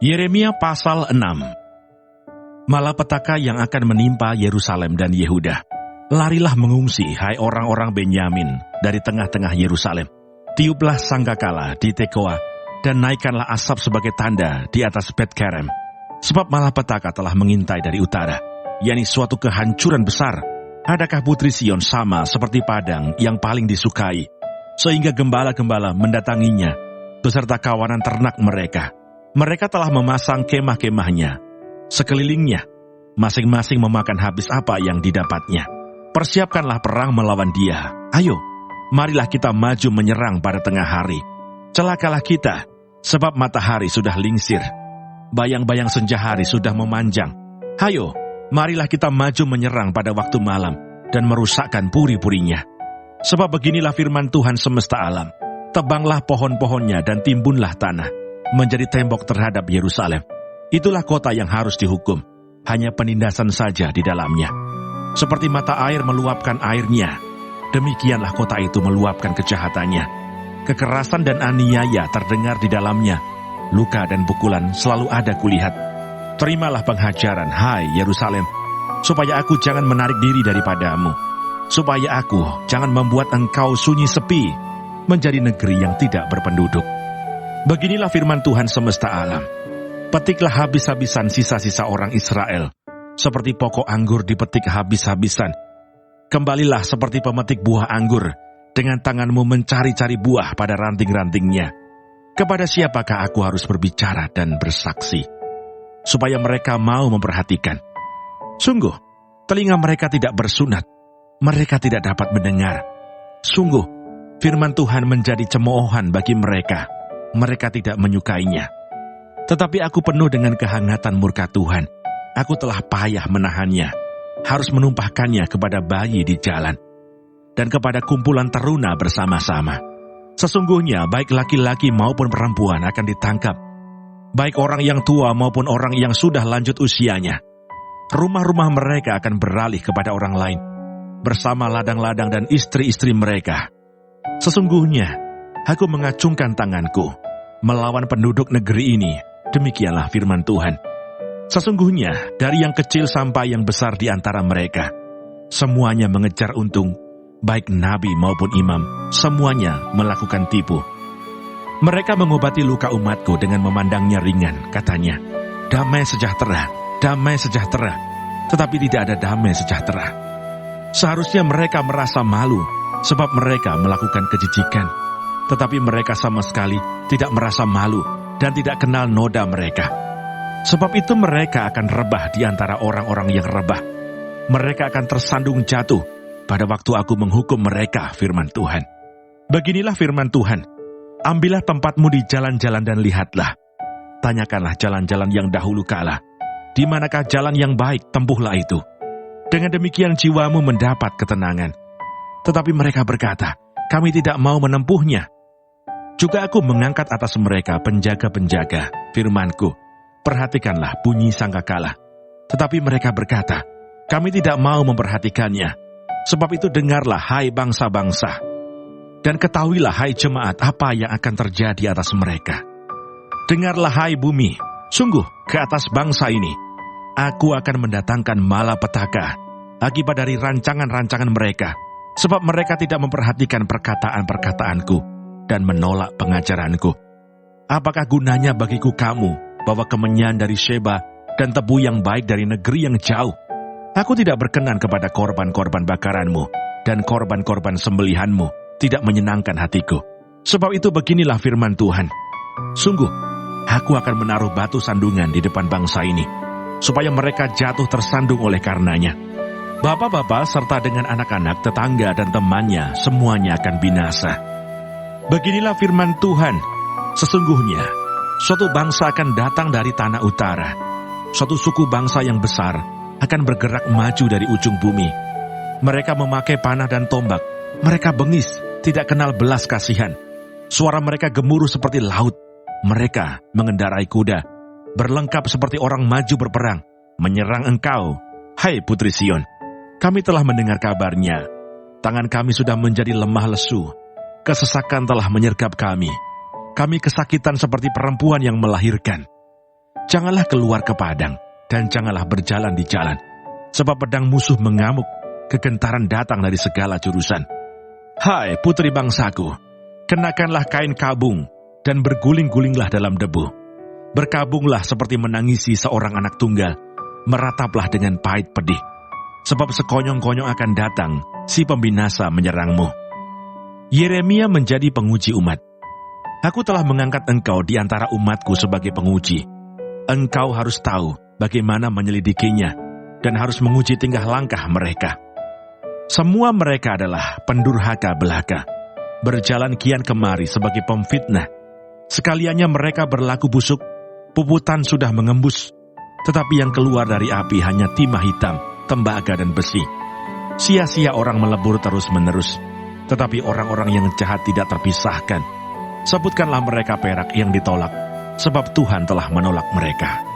Yeremia pasal 6. Malapetaka yang akan menimpa Yerusalem dan Yehuda. Larilah mengungsi, hai orang-orang Benyamin, dari tengah-tengah Yerusalem. Tiuplah sangkakala di Tekoa, dan naikkanlah asap sebagai tanda di atas Bet-Kerem. Sebab malapetaka telah mengintai dari utara, yakni suatu kehancuran besar. Adakah putri Sion sama seperti padang yang paling disukai, sehingga gembala-gembala mendatanginya, beserta kawanan ternak mereka. Mereka telah memasang kemah-kemahnya sekelilingnya, masing-masing memakan habis apa yang didapatnya. Persiapkanlah perang melawan dia. Ayo, marilah kita maju menyerang pada tengah hari. Celakalah kita, sebab matahari sudah lingsir. Bayang-bayang senja hari sudah memanjang. Ayo, marilah kita maju menyerang pada waktu malam dan merusakkan puri-purinya. Sebab beginilah firman Tuhan semesta alam. Tebanglah pohon-pohonnya dan timbunlah tanah, menjadi tembok terhadap Yerusalem. Itulah kota yang harus dihukum, hanya penindasan saja di dalamnya. Seperti mata air meluapkan airnya, demikianlah kota itu meluapkan kejahatannya. Kekerasan dan aniaya terdengar di dalamnya, luka dan pukulan selalu ada kulihat. Terimalah penghajaran, hai Yerusalem, supaya aku jangan menarik diri daripadamu, supaya aku jangan membuat engkau sunyi sepi, menjadi negeri yang tidak berpenduduk. Beginilah firman Tuhan semesta alam. Petiklah habis-habisan sisa-sisa orang Israel, seperti pokok anggur dipetik habis-habisan. Kembalilah seperti pemetik buah anggur, dengan tanganmu mencari-cari buah pada ranting-rantingnya. Kepada siapakah aku harus berbicara dan bersaksi, supaya mereka mau memperhatikan? Sungguh, telinga mereka tidak bersunat, mereka tidak dapat mendengar. Sungguh, firman Tuhan menjadi cemoohan bagi mereka. Mereka tidak menyukainya. Tetapi aku penuh dengan kehangatan murka Tuhan. Aku telah payah menahannya, harus menumpahkannya kepada bayi di jalan, dan kepada kumpulan teruna bersama-sama. Sesungguhnya baik laki-laki maupun perempuan akan ditangkap, baik orang yang tua maupun orang yang sudah lanjut usianya. Rumah-rumah mereka akan beralih kepada orang lain, bersama ladang-ladang dan istri-istri mereka. Sesungguhnya aku mengacungkan tanganku melawan penduduk negeri ini, demikianlah firman Tuhan. Sesungguhnya dari yang kecil sampai yang besar di antara mereka, semuanya mengejar untung, baik nabi maupun imam, semuanya melakukan tipu. Mereka mengobati luka umatku dengan memandangnya ringan, katanya, damai sejahtera, tetapi tidak ada damai sejahtera. Seharusnya mereka merasa malu, sebab mereka melakukan kejijikan. Tetapi mereka sama sekali tidak merasa malu dan tidak kenal noda mereka. Sebab itu mereka akan rebah di antara orang-orang yang rebah. Mereka akan tersandung jatuh pada waktu aku menghukum mereka, firman Tuhan. Beginilah firman Tuhan, ambillah tempatmu di jalan-jalan dan lihatlah. Tanyakanlah jalan-jalan yang dahulu kala. Di manakah jalan yang baik, tempuhlah itu. Dengan demikian jiwamu mendapat ketenangan. Tetapi mereka berkata, kami tidak mau menempuhnya. Juga aku mengangkat atas mereka penjaga-penjaga, firmanku, perhatikanlah bunyi sangkakala. Tetapi mereka berkata, kami tidak mau memperhatikannya. Sebab itu dengarlah, hai bangsa-bangsa, dan ketahuilah, hai jemaat, apa yang akan terjadi atas mereka. Dengarlah, hai bumi, sungguh ke atas bangsa ini, aku akan mendatangkan malapetaka akibat dari rancangan-rancangan mereka. Sebab mereka tidak memperhatikan perkataan-perkataanku dan menolak pengajaranku. Apakah gunanya bagiku kamu bawa kemenyan dari Sheba dan tebu yang baik dari negeri yang jauh? Aku tidak berkenan kepada korban-korban bakaranmu dan korban-korban sembelihanmu tidak menyenangkan hatiku. Sebab itu beginilah firman Tuhan. Sungguh, aku akan menaruh batu sandungan di depan bangsa ini, supaya mereka jatuh tersandung oleh karenanya. Bapak-bapak serta dengan anak-anak, tetangga dan temannya, semuanya akan binasa. Beginilah firman Tuhan, sesungguhnya suatu bangsa akan datang dari tanah utara. Suatu suku bangsa yang besar akan bergerak maju dari ujung bumi. Mereka memakai panah dan tombak. Mereka bengis, tidak kenal belas kasihan. Suara mereka gemuruh seperti laut. Mereka mengendarai kuda, berlengkap seperti orang maju berperang, menyerang engkau, hai putri Sion. Kami telah mendengar kabarnya. Tangan kami sudah menjadi lemah lesu. Kesesakan telah menyergap kami. Kami kesakitan seperti perempuan yang melahirkan. Janganlah keluar ke padang, dan janganlah berjalan di jalan. Sebab pedang musuh mengamuk, kegentaran datang dari segala jurusan. Hai putri bangsaku, kenakanlah kain kabung, dan berguling-gulinglah dalam debu. Berkabunglah seperti menangisi seorang anak tunggal, merataplah dengan pahit pedih. Sebab sekonyong-konyong akan datang, si pembinasa menyerangmu. Yeremia menjadi penguji umat. Aku telah mengangkat engkau di antara umatku sebagai penguji. Engkau harus tahu bagaimana menyelidikinya, dan harus menguji tingkah langkah mereka. Semua mereka adalah pendurhaka belaka, berjalan kian kemari sebagai pemfitnah. Sekaliannya mereka berlaku busuk, puputan sudah mengembus, tetapi yang keluar dari api hanya timah hitam, tembaga dan besi. Sia-sia orang melebur terus-menerus, tetapi orang-orang yang jahat tidak terpisahkan. Sebutkanlah mereka perak yang ditolak, sebab Tuhan telah menolak mereka.